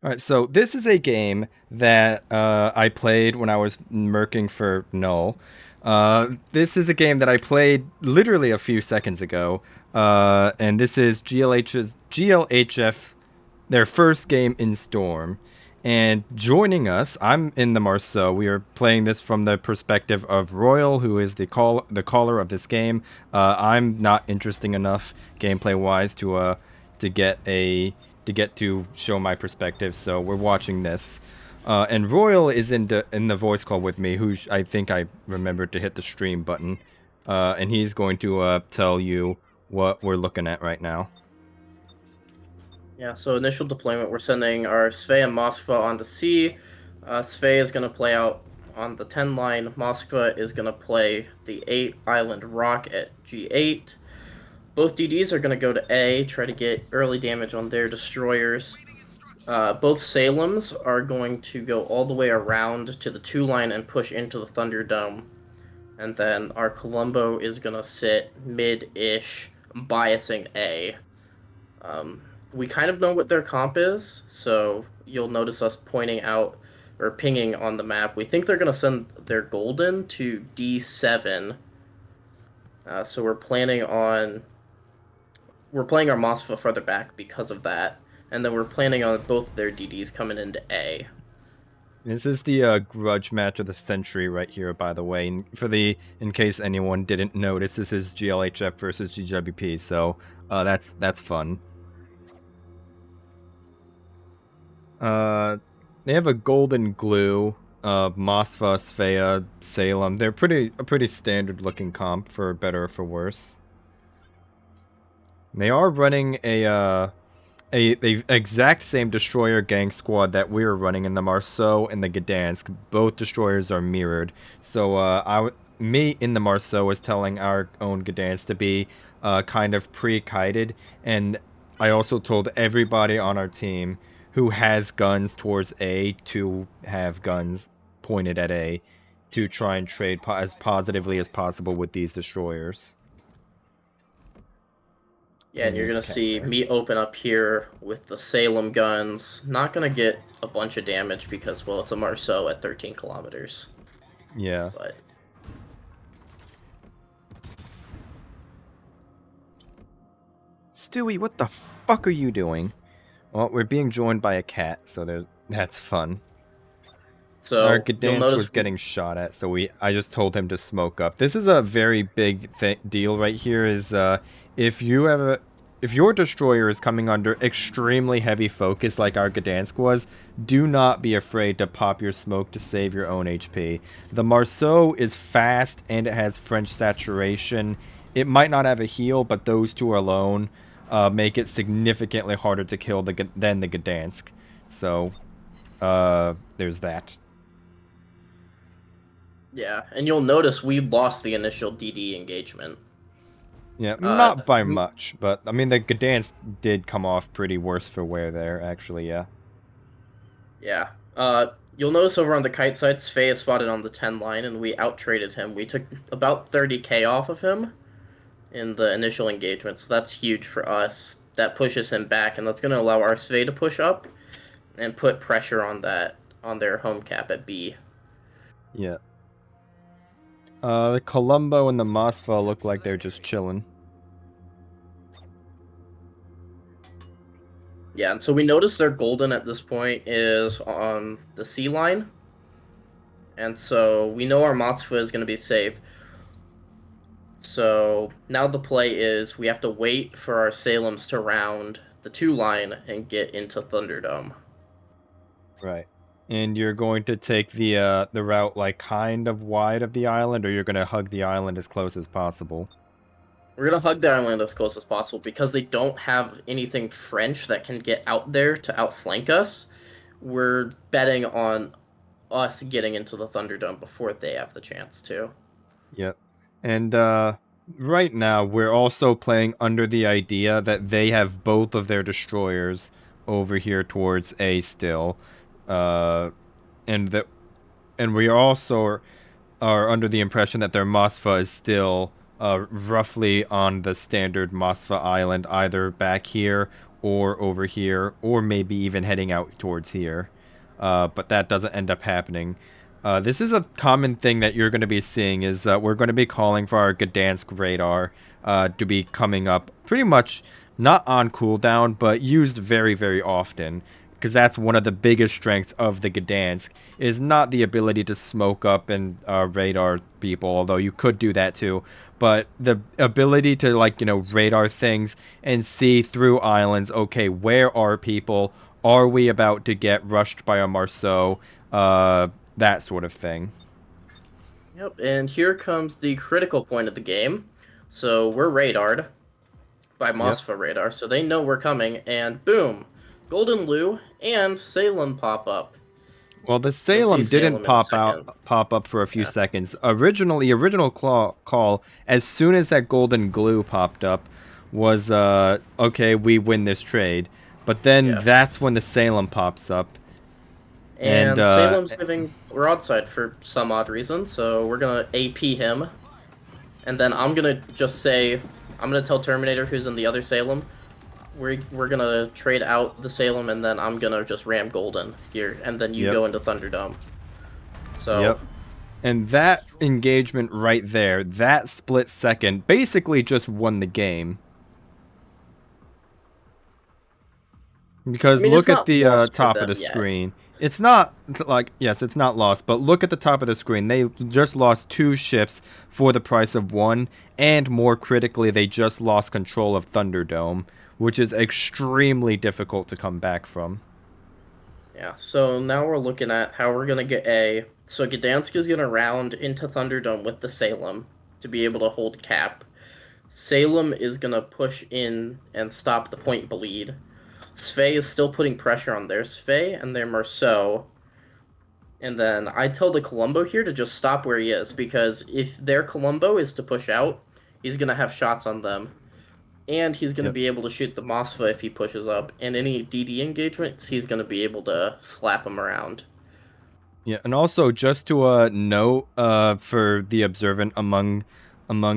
All right, so this is a game that I played when I was merking for Null. This is a game that I played literally a few seconds ago, and this is GLHF, their first game in Storm. And joining us, I'm in the Marceau. We are playing this from the perspective of Royal, who is the caller of this game. I'm not interesting enough gameplay wise to get a to get to show my perspective, so we're watching this. And Royal is in the voice call with me, who I think I remembered to hit the stream button, and he's going to tell you what we're looking at right now. Yeah, so initial deployment, we're sending our Sve and Moskva onto C. Sve is going to play out on the 10 line. Moskva is going to play the 8 island rock at G8. Both DDs are going to go to A, try to get early damage on their destroyers. Both Salems are going to go all the way around to the 2 line and push into the Thunderdome. And then our Columbo is going to sit mid-ish, biasing A. We kind of know what their comp is, so you'll notice us pointing out or pinging on the map. We think they're going to send their golden to D7. So we're playing our Moskva further back because of that, and then we're planning on both their DDs coming into A. This is the grudge match of the century right here, by the way. In case anyone didn't notice, this is GLHF versus GGWP, so that's fun. They have a golden glue, Mosfa, Svea, Salem. They're a pretty standard looking comp, for better or for worse. They are running a exact same destroyer gang squad that we were running in the Marceau and the Gdansk. Both destroyers are mirrored. So me in the Marceau was telling our own Gdansk to be kind of pre-kited, and I also told everybody on our team who has guns towards A to have guns pointed at A to try and trade as positively as possible with these destroyers. Yeah, and you're going to see me open up here with the Salem guns. Not going to get a bunch of damage because, well, it's a Marceau at 13 kilometers. Yeah. But Stewie, what the fuck are you doing? Well, we're being joined by a cat, so that's fun. So our Gdansk was getting shot at, so I just told him to smoke up. This is a very big deal right here. Is if your destroyer is coming under extremely heavy focus like our Gdansk was, do not be afraid to pop your smoke to save your own HP. The Marceau is fast and it has French saturation. It might not have a heal, but those two alone make it significantly harder to kill than the Gdansk. So, there's that. Yeah, and you'll notice we lost the initial DD engagement. Yeah, not by much, but I mean the Gdansk did come off pretty worse for wear there, actually, yeah. Yeah. You'll notice over on the kite sites, Faye is spotted on the 10 line, and we out-traded him. We took about 30k off of him in the initial engagement, so that's huge for us. That pushes him back, and that's going to allow our Sve to push up and put pressure on their home cap at B. Yeah. The Columbo and the Mosfa look like they're just chilling. Yeah, and so we notice their golden at this point is on the C line. And so we know our Moskva is going to be safe. So now the play is we have to wait for our Salems to round the 2 line and get into Thunderdome. Right. And you're going to take the route like kind of wide of the island, or you're going to hug the island as close as possible? We're going to hug the island as close as possible because they don't have anything French that can get out there to outflank us. We're betting on us getting into the Thunderdome before they have the chance to. Yep. And right now we're also playing under the idea that they have both of their destroyers over here towards A still. And we also are under the impression that their Mosfa is still roughly on the standard Mosfa island, either back here or over here, or maybe even heading out towards here. But that doesn't end up happening. This is a common thing that you're going to be seeing is we're going to be calling for our Gdansk radar to be coming up pretty much not on cooldown, but used very, very often. Because that's one of the biggest strengths of the Gdansk, is not the ability to smoke up and radar people, although you could do that too, but the ability to, like, radar things and see through islands. Okay, where are people? Are we about to get rushed by a Marceau? That sort of thing. Yep, and here comes the critical point of the game. So we're radared by Yep. Moskva radar, so they know we're coming, and boom, Golden Lou and Salem pop up. Well, the You'll see Salem didn't Salem in a pop second. up for a few Yeah, seconds. Original call, as soon as that golden glue popped up, was okay, we win this trade. But then yeah. that's when the Salem pops up, and And Salem's giving broadside for some odd reason, so we're gonna AP him, and then I'm gonna just say, I'm gonna tell Terminator, who's in the other Salem, we're gonna trade out the Salem, and then I'm gonna just ram Golden here, and then you yep, go into Thunderdome. So yep. And that engagement right there, that split second, basically just won the game. I Because mean, look it's at not the lost for top of the them yet. screen. It's not, like, yes, it's not lost, but look at the top of the screen. They just lost 2 ships for the price of 1, and more critically, they just lost control of Thunderdome, which is extremely difficult to come back from. Yeah, so now we're looking at how we're gonna get A. So Gdansk is gonna round into Thunderdome with the Salem to be able to hold cap. Salem is gonna push in and stop the point bleed. Sve is still putting pressure on their Sve and their Marceau. And then I tell the Colombo here to just stop where he is, because if their Colombo is to push out, he's gonna have shots on them. And he's going to Yep. be able to shoot the Moskva if he pushes up. And any DD engagements, he's going to be able to slap him around. Yeah, and also just to note for the observant among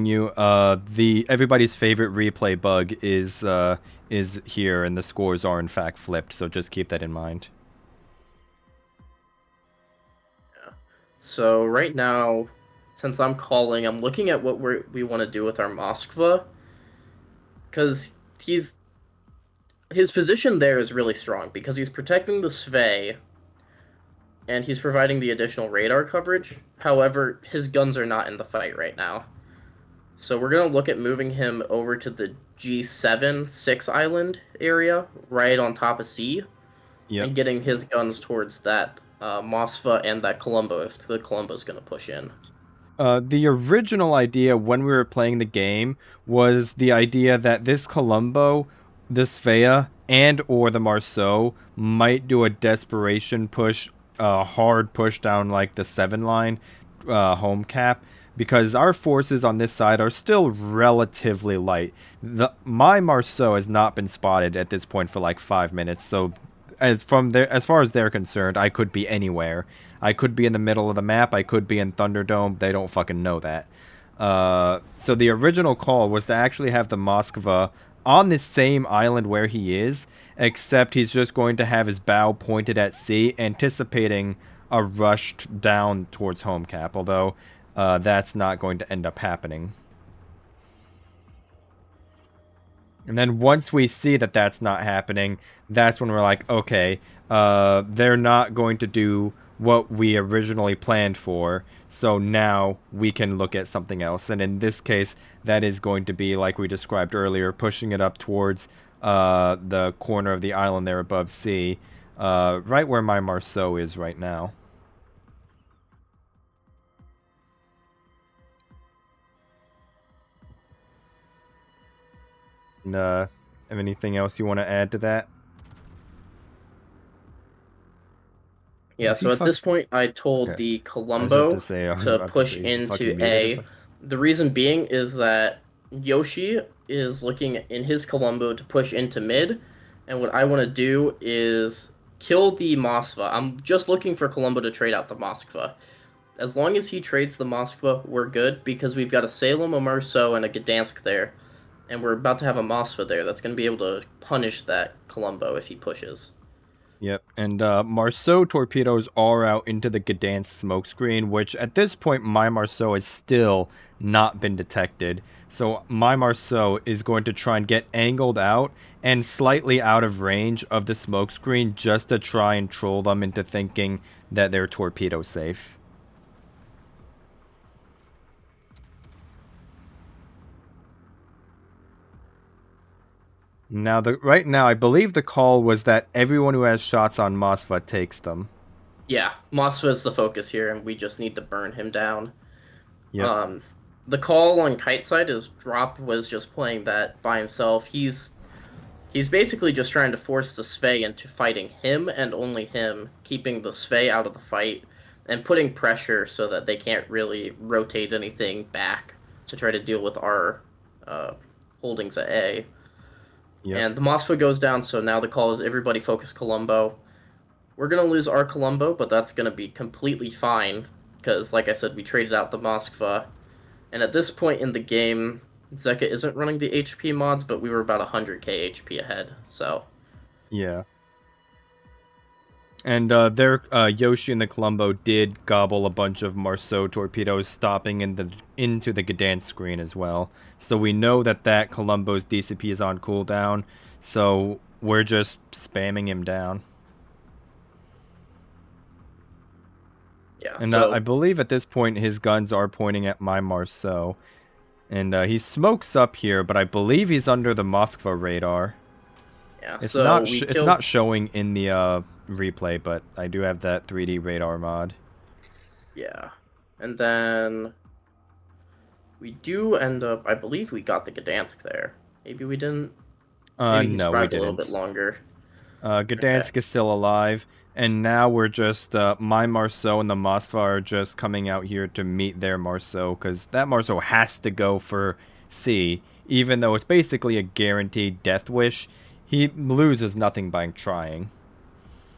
you, the everybody's favorite replay bug is here, and the scores are in fact flipped. So just keep that in mind. So right now, since I'm calling, I'm looking at what we want to do with our Moskva, because his position there is really strong because he's protecting the Sve and he's providing the additional radar coverage. However, his guns are not in the fight right now. So we're going to look at moving him over to the G7 6 island area right on top of C Yep. and getting his guns towards that Moskva and that Colombo if the Colombo's going to push in. The original idea when we were playing the game was the idea that this Columbo, this Svea, and or the Marceau might do a desperation push, hard push down like the 7 line home cap, because our forces on this side are still relatively light. My Marceau has not been spotted at this point for like 5 minutes, so as far as they're concerned, I could be anywhere. I could be in the middle of the map. I could be in Thunderdome. They don't fucking know that. So the original call was to actually have the Moskva on the same island where he is, except he's just going to have his bow pointed at sea, anticipating a rush down towards home cap. Although that's not going to end up happening. And then once we see that that's not happening, that's when we're like, okay, they're not going to do what we originally planned for. So now we can look at something else. And in this case, that is going to be, like we described earlier, pushing it up towards the corner of the island there above C, right where my Marceau is right now. And, have anything else you want to add to that? Yeah, Is he so at fuck? this point, I told Okay. the I was about to Colombo say. I was to about to push say. Is he into fucking muted or A. something? The reason being is that Yoshi is looking in his Colombo to push into mid, and what I want to do is kill the Moskva. I'm just looking for Colombo to trade out the Moskva. As long as he trades the Moskva, we're good because we've got a Salem, a Marceau, and a Gdansk there. and we're about to have a Mossfa there that's going to be able to punish that Columbo if he pushes. Yep, and Marceau torpedoes are out into the Gdansk smokescreen, which at this point my Marceau has still not been detected. So my Marceau is going to try and get angled out and slightly out of range of the smokescreen just to try and troll them into thinking that they're torpedo safe. Now, right now, I believe the call was that everyone who has shots on Moskva takes them. Yeah, Mossfa is the focus here, and we just need to burn him down. Yep. Um, the call on Kiteside is Drop was just playing that by himself. He's basically just trying to force the Svei into fighting him and only him, keeping the Svei out of the fight and putting pressure so that they can't really rotate anything back to try to deal with our uh, holdings at A. Yep. And the Moskva goes down, so now the call is everybody focus Columbo. We're going to lose our Columbo, but that's going to be completely fine because, like I said, we traded out the Moskva. And at this point in the game, Zeka isn't running the HP mods, but we were about 100k HP ahead, so. Yeah. And Yoshi and the Columbo did gobble a bunch of Marceau torpedoes, stopping into the Gdansk screen as well. So we know that Columbo's DCP is on cooldown, so we're just spamming him down. Yeah, And so I believe at this point his guns are pointing at my Marceau. And he smokes up here, but I believe he's under the Moskva radar. yeah, It's so not we it's killed not showing in the replay, but I do have that 3D radar mod. yeah. And then we do end up I believe we got the Gdansk there. Maybe we didn't. Maybe he No, we survived a little bit didn't. longer. Okay. Gdansk is still alive, and now we're just my Marceau and the Moskva are just coming out here to meet their Marceau, because that Marceau has to go for C, even though it's basically a guaranteed death wish. He loses nothing by trying.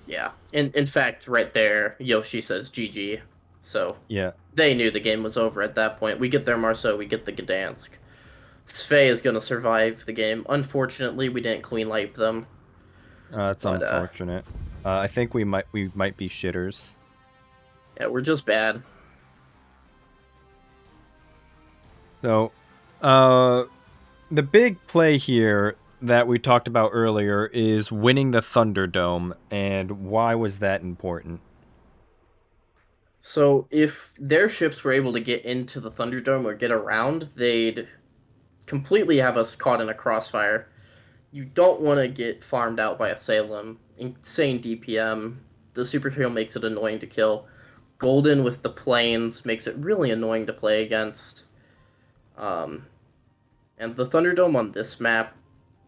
Yeah. In fact, right there, Yoshi says GG. So Yeah, they knew the game was over at that point. We get their Marceau, we get the Gdansk. Svei is gonna survive the game. Unfortunately, we didn't clean light them, that's but unfortunate. I think we might be shitters. yeah, we're just bad. So, uh, the big play here that we talked about earlier is winning the Thunderdome, and why was that important? So if their ships were able to get into the Thunderdome or get around, they'd completely have us caught in a crossfire. You don't want to get farmed out by a Salem. Insane DPM. The superhero makes it annoying to kill. Golden with the planes makes it really annoying to play against. Um, and the Thunderdome on this map,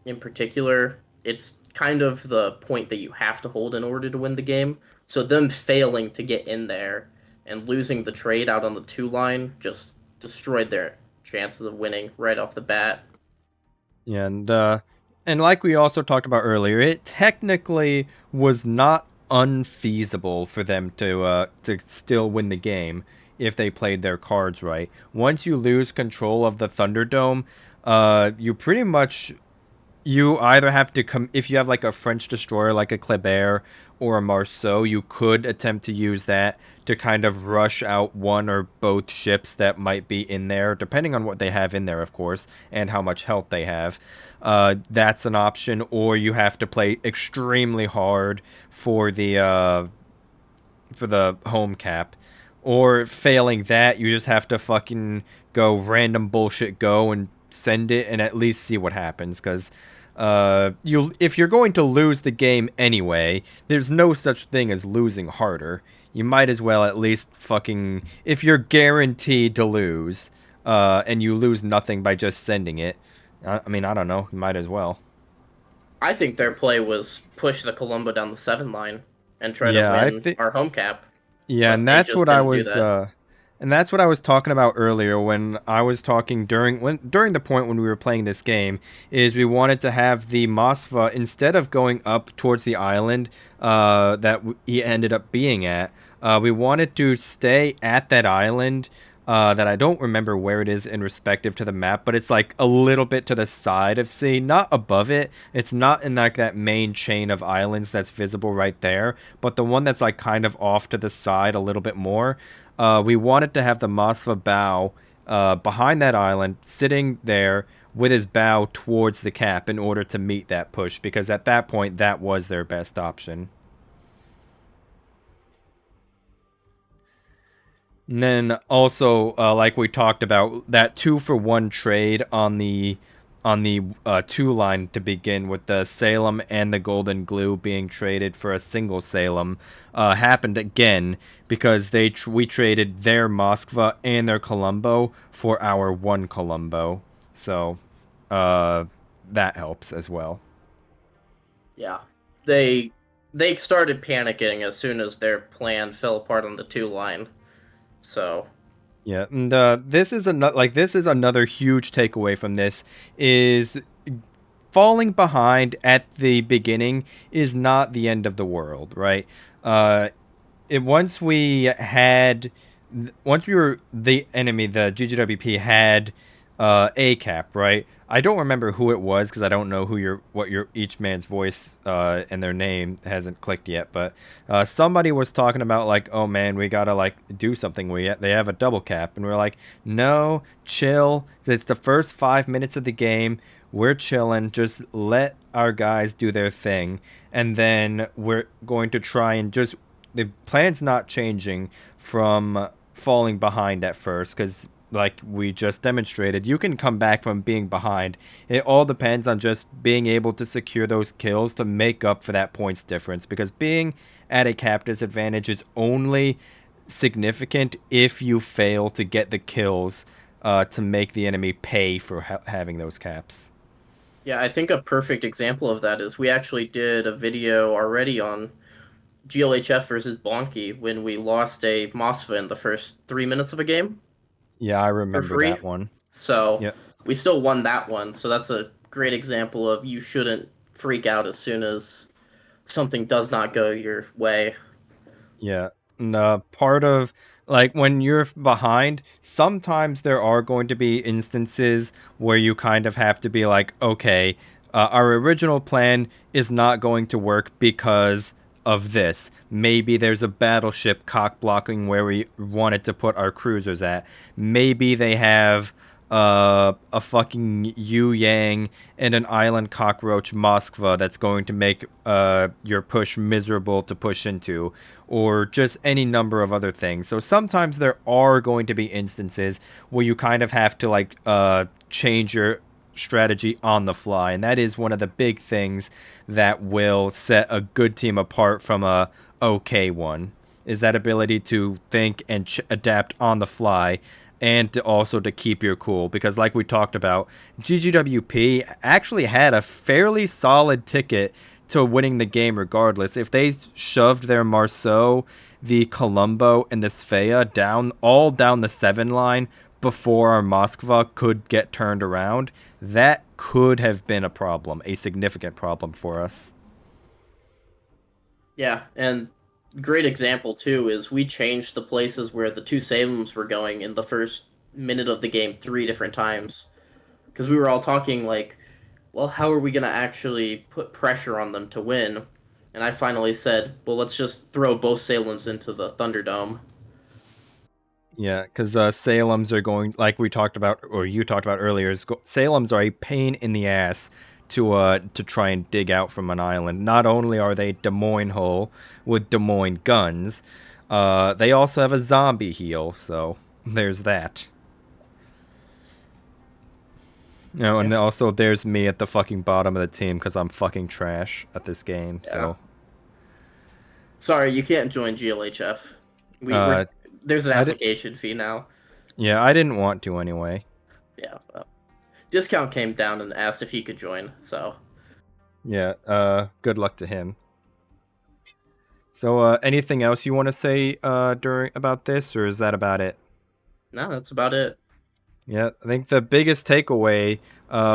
in particular, it's kind of the point that you have to hold in order to win the game. So them failing to get in there and losing the trade out on the 2 line just destroyed their chances of winning right off the bat. Yeah, and like we also talked about earlier, it technically was not unfeasible for them to still win the game if they played their cards right. Once you lose control of the Thunderdome, you pretty much you either have to come if you have like a French destroyer like a Kleber or a Marceau, you could attempt to use that to kind of rush out one or both ships that might be in there, depending on what they have in there, of course, and how much health they have. That's an option, or you have to play extremely hard for the home cap. Or failing that, you just have to fucking go random bullshit go and send it and at least see what happens. Because if you're going to lose the game anyway, there's no such thing as losing harder. You might as well at least fucking if you're guaranteed to lose, and you lose nothing by just sending it. I mean, I don't know. You might as well. I think their play was push the Columbo down the 7 line and try to Yeah, I win think. our home cap, Yeah, but and they that's just what I didn't do was that. and that's what I was talking about earlier when I was talking during the point when we were playing this game is we wanted to have the Moskva instead of going up towards the island he ended up being at. We wanted to stay at that island that I don't remember where it is in respective to the map, but it's like a little bit to the side of C, not above it. It's not in like that main chain of islands that's visible right there, but the one that's like kind of off to the side a little bit more. We wanted to have the Moskva bow behind that island, sitting there with his bow towards the cap in order to meet that push, because at that point that was their best option. And then also, like we talked about, that 2-for-1 trade on the 2 line to begin with the Salem and the Golden Glue being traded for a single Salem happened again because we traded their Moskva and their Colombo for our 1 Colombo. So uh, that helps as well. Yeah, they they started panicking as soon as their plan fell apart on the 2 line. So Yeah, and this is another huge takeaway from this is falling behind at the beginning is not the end of the world, right? Uh, it once we were the enemy, the GGWP had a cap, right? I don't remember who it was because I don't know what your each man's voice and their name hasn't clicked yet. But somebody was talking about like, oh man, we gotta like do something. They have a double cap, and we're like, no, chill. It's the first 5 minutes of the game. We're chilling. Just let our guys do their thing, and then we're going to try and just the plan's not changing from falling behind at first because like we just demonstrated you can come back from being behind. It all depends on just being able to secure those kills to make up for that points difference, because being at a cap disadvantage is only significant if you fail to get the kills to make the enemy pay for having those caps. yeah, I think a perfect example of that is we actually did a video already on GLHF versus Bonky when we lost a Mosfa in the first 3 minutes of a game Yeah, I for remember free. that one. So Yeah. we still won that one. So that's a great example of you shouldn't freak out as soon as something does not go your way. Yeah. And part of like when you're behind, sometimes there are going to be instances where you kind of have to be like, okay, our original plan is not going to work because of this. Maybe there's a battleship cock blocking where we wanted to put our cruisers at. Maybe they have a fucking Yu Yang and an island cockroach Moskva that's going to make your push miserable to push into, or just any number of other things. So sometimes there are going to be instances where you kind of have to like change your strategy on the fly, and that is one of the big things that will set a good team apart from a okay one, is that ability to think and adapt on the fly, and also to keep your cool, because like we talked about, GGWP actually had a fairly solid ticket to winning the game regardless. If they shoved their Marceau, the Colombo, and the Svea down the 7 line before our Moskva could get turned around, that could have been a problem, a significant problem for us. Yeah, and great example too is we changed the places where the 2 Salems were going in the first minute of the game 3 different times because we were all talking like, well, how are we going to actually put pressure on them to win? And I finally said, well, let's just throw both Salems into the Thunderdome. Yeah, because Salem's are going, like we talked about, or you talked about earlier, Salem's are a pain in the ass to try and dig out from an island. Not only are they Des Moines hull with Des Moines guns, they also have a zombie heal, so there's that. You know, Yeah. and also there's me at the fucking bottom of the team because I'm fucking trash at this game. Yeah. So, Sorry, you can't join GLHF. We're uh, there's an I did, application fee now. yeah, I didn't want to anyway. Yeah. Well, Discount came down and asked if he could join. So Yeah, good luck to him. So, anything else you want to say during about this, or is that about it? no, that's about it. Yeah, I think the biggest takeaway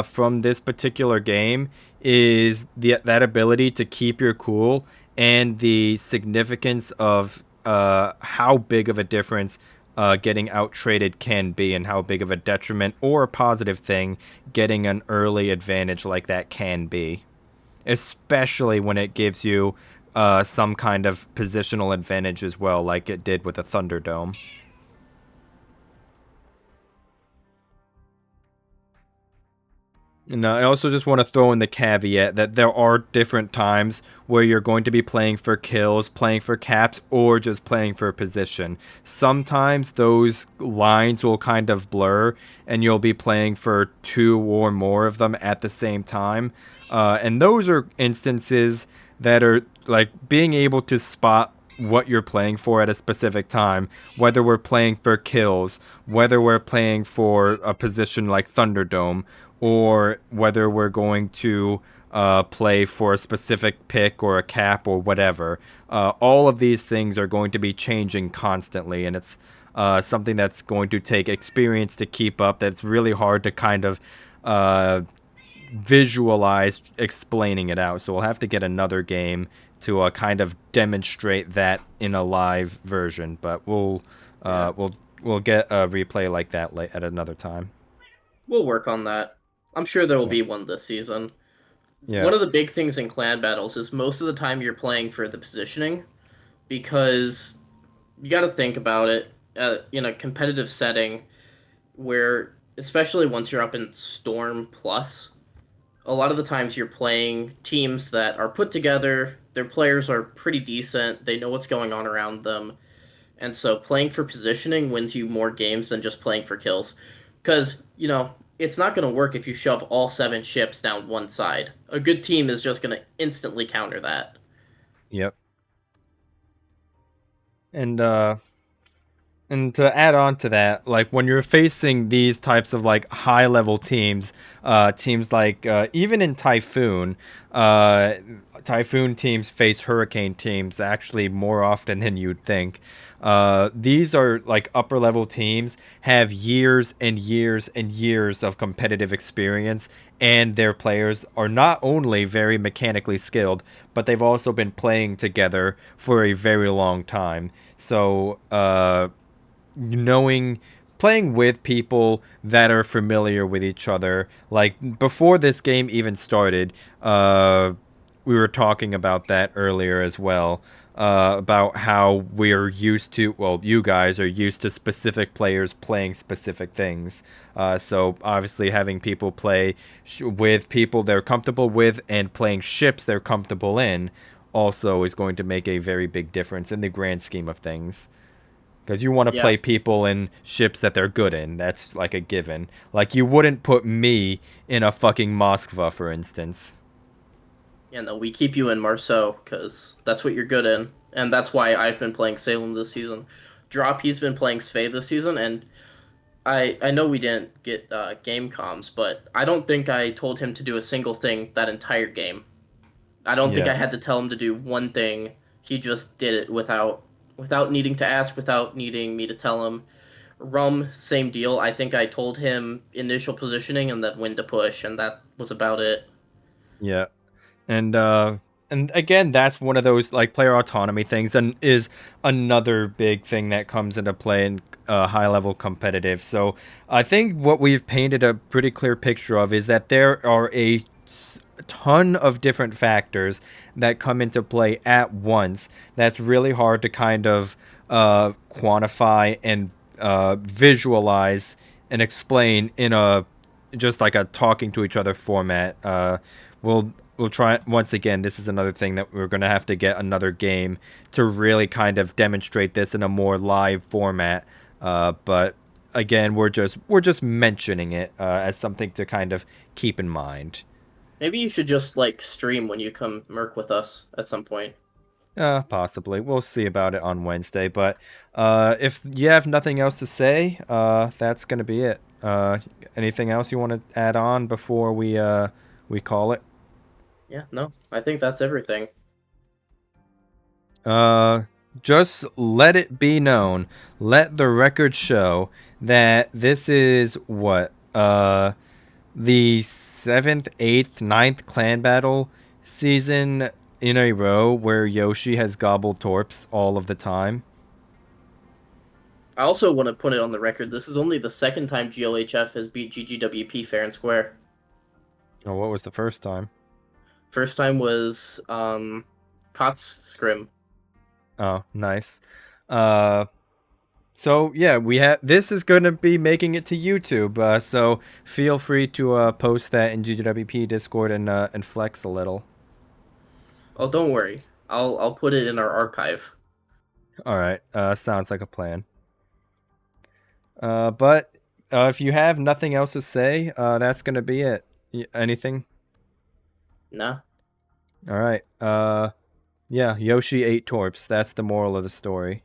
from this particular game is that ability to keep your cool, and the significance of how big of a difference getting out traded can be, and how big of a detriment or a positive thing getting an early advantage like that can be, especially when it gives you some kind of positional advantage as well, like it did with the Thunderdome. And I also just want to throw in the caveat that there are different times where you're going to be playing for kills, playing for caps, or just playing for position. Sometimes those lines will kind of blur, and you'll be playing for two or more of them at the same time. And those are instances that are like being able to spot what you're playing for at a specific time, whether we're playing for kills, whether we're playing for a position like Thunderdome, or whether we're going to play for a specific pick or a cap or whatever. All of these things are going to be changing constantly, and it's something that's going to take experience to keep up. That's really hard to kind of visualize explaining it out. So we'll have to get another game to kind of demonstrate that in a live version. But Yeah, we'll get a replay like that at another time. we'll work on that. I'm sure there will So be one this season. yeah, One of the big things in clan battles is most of the time you're playing for the positioning because you got to think about it in a competitive setting where, especially once you're up in Storm Plus, a lot of the times you're playing teams that are put together, their players are pretty decent, they know what's going on around them, and so playing for positioning wins you more games than just playing for kills. Because, it's not going to work if you shove all 7 ships down one side. A good team is just going to instantly counter that. yep. And and to add on to that, like when you're facing these types of like high level teams, teams like even in Typhoon, uh, Typhoon teams face Hurricane teams actually more often than you'd think. These are like upper level teams, have years and years and years of competitive experience, and their players are not only very mechanically skilled, but they've also been playing together for a very long time. So, knowing playing with people that are familiar with each other, like before this game even started, we were talking about that earlier as well, about how we're used to, well, you guys are used to specific players playing specific things. So obviously having people play with people they're comfortable with and playing ships they're comfortable in also is going to make a very big difference in the grand scheme of things. Because you want to Yeah. play people in ships that they're good in. That's like a given. Like, you wouldn't put me in a fucking Moskva, for instance. No, we keep you in Marceau because that's what you're good in. And that's why I've been playing Salem this season. Drop, he's been playing Svei this season, and I know we didn't get game comms, but I don't think I told him to do a single thing that entire game. I don't think Yeah. I had to tell him to do one thing. He just did it without needing to ask, without needing me to tell him. Rum, same deal. I think I told him initial positioning and then when to push, and that was about it. Yeah. And and again, that's one of those like player autonomy things, and is another big thing that comes into play in high level competitive. So I think what we've painted a pretty clear picture of is that there are a ton of different factors that come into play at once. That's really hard to kind of quantify and visualize and explain in a just like a talking to each other format. We'll try once again. This is another thing that we're gonna have to get another game to really kind of demonstrate this in a more live format. But again, we're just mentioning it as something to kind of keep in mind. Maybe you should just like stream when you come merc with us at some point. Possibly. We'll see about it on Wednesday. But if you have nothing else to say, that's gonna be it. Anything else you want to add on before we call it? Yeah, no, I think that's everything. Uh, just let it be known, let the record show that this is what the seventh, eighth, ninth clan battle season in a row where Yoshi has gobbled torps all of the time. I also want to put it on the record. This is only the second time GLHF has beat GGWP fair and square. Oh, what was the first time? First time was Kotz Scrim. Oh, nice. Uh, so yeah, we have this is going to be making it to YouTube. So feel free to post that in GGWP Discord and flex a little. Oh, don't worry. I'll put it in our archive. All right. Sounds like a plan. But if you have nothing else to say, that's going to be it. Anything? Nah. All right. Yeah, Yoshi ate Torps. That's the moral of the story.